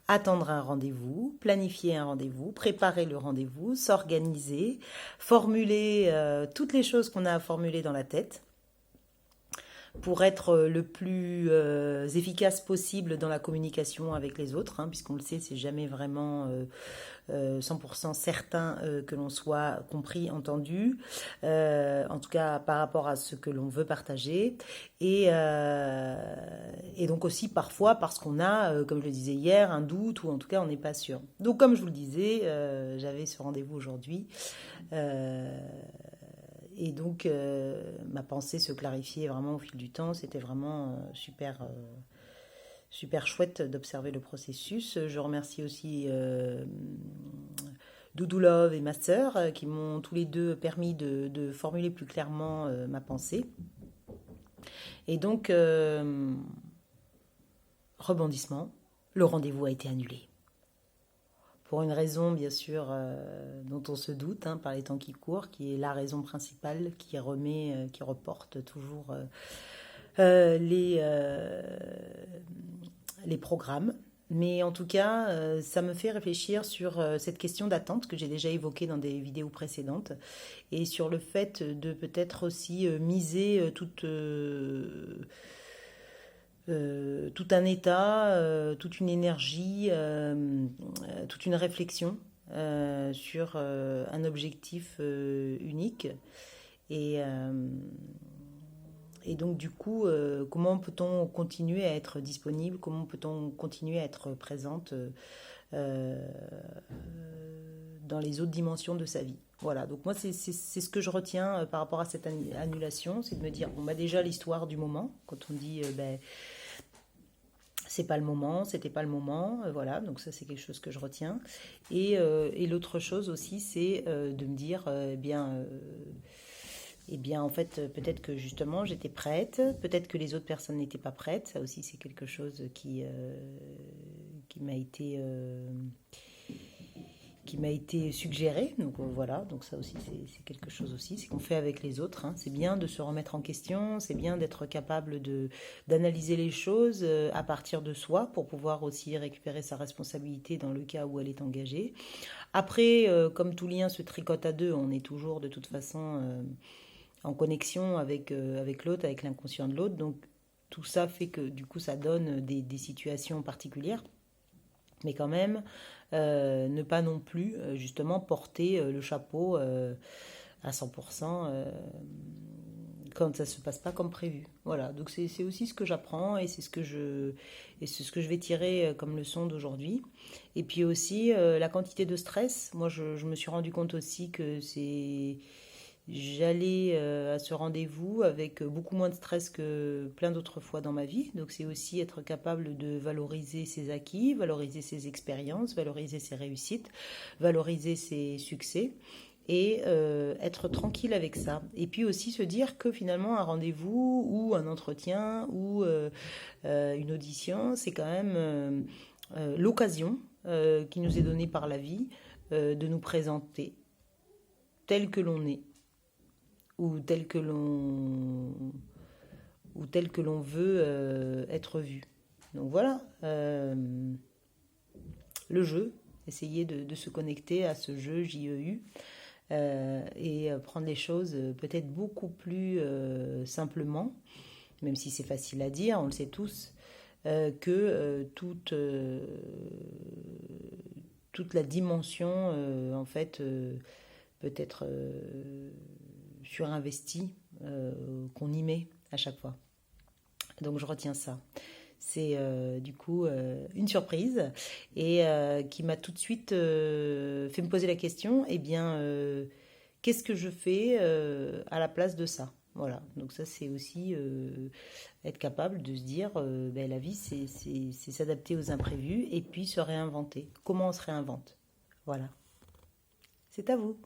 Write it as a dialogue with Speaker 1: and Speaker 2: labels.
Speaker 1: attendre un rendez-vous, planifier un rendez-vous, préparer le rendez-vous, s'organiser, formuler toutes les choses qu'on a à formuler dans la tête pour être le plus efficace possible dans la communication avec les autres, hein, puisqu'on le sait, c'est jamais vraiment 100% certain que l'on soit compris, entendu, en tout cas par rapport à ce que l'on veut partager, et donc aussi parfois parce qu'on a, comme je le disais hier, un doute ou en tout cas on n'est pas sûr. Donc comme je vous le disais, j'avais ce rendez-vous aujourd'hui. Euh, et donc, ma pensée se clarifiait vraiment au fil du temps. C'était vraiment super chouette d'observer le processus. Je remercie aussi Doudou Love et ma sœur qui m'ont tous les deux permis de formuler plus clairement ma pensée. Et donc, rebondissement, le rendez-vous a été annulé. Pour une raison, bien sûr, dont on se doute, hein, par les temps qui courent, qui est la raison principale qui reporte toujours les programmes. Mais en tout cas, ça me fait réfléchir sur cette question d'attente que j'ai déjà évoquée dans des vidéos précédentes et sur le fait de peut-être aussi miser tout un état, toute une énergie, toute une réflexion sur un objectif unique. Et, euh, et donc du coup, comment peut-on continuer à être disponible? Comment peut-on continuer à être présente euh, dans les autres dimensions de sa vie? Voilà, donc moi c'est ce que je retiens par rapport à cette annulation, c'est de me dire, bon bah déjà l'histoire du moment, quand on dit ben, c'est pas le moment, c'était pas le moment, voilà, donc ça c'est quelque chose que je retiens. Et l'autre chose aussi, c'est de me dire, eh bien en fait, peut-être que justement j'étais prête, peut-être que les autres personnes n'étaient pas prêtes, ça aussi c'est quelque chose qui m'a été suggéré. Donc voilà, donc ça aussi c'est quelque chose aussi, c'est qu'on fait avec les autres, hein. C'est bien de se remettre en question, c'est bien d'être capable d'analyser les choses à partir de soi pour pouvoir aussi récupérer sa responsabilité dans le cas où elle est engagée. Après, comme tout lien se tricote à deux, on est toujours de toute façon en connexion avec l'autre, avec l'inconscient de l'autre. Donc tout ça fait que du coup ça donne des situations particulières. Mais quand même, ne pas non plus justement porter le chapeau à 100% quand ça ne se passe pas comme prévu. Voilà, donc c'est aussi ce que j'apprends et c'est ce que je vais tirer comme leçon d'aujourd'hui. Et puis aussi la quantité de stress. Moi, je me suis rendu compte aussi que j'allais à ce rendez-vous avec beaucoup moins de stress que plein d'autres fois dans ma vie. Donc c'est aussi être capable de valoriser ses acquis, valoriser ses expériences, valoriser ses réussites, valoriser ses succès et être tranquille avec ça. Et puis aussi se dire que finalement un rendez-vous ou un entretien ou une audition, c'est quand même l'occasion qui nous est donnée par la vie de nous présenter tel que l'on est ou tel que l'on veut être vu. Donc voilà, le jeu, essayer de se connecter à ce jeu JEU et prendre les choses peut-être beaucoup plus simplement, même si c'est facile à dire, on le sait tous, que toute la dimension en fait peut être surinvesti qu'on y met à chaque fois. Donc je retiens ça. C'est du coup une surprise et qui m'a tout de suite fait me poser la question, eh bien, qu'est-ce que je fais à la place de ça? Voilà, donc ça c'est aussi être capable de se dire, ben, la vie c'est s'adapter aux imprévus et puis se réinventer. Comment on se réinvente? Voilà, c'est à vous.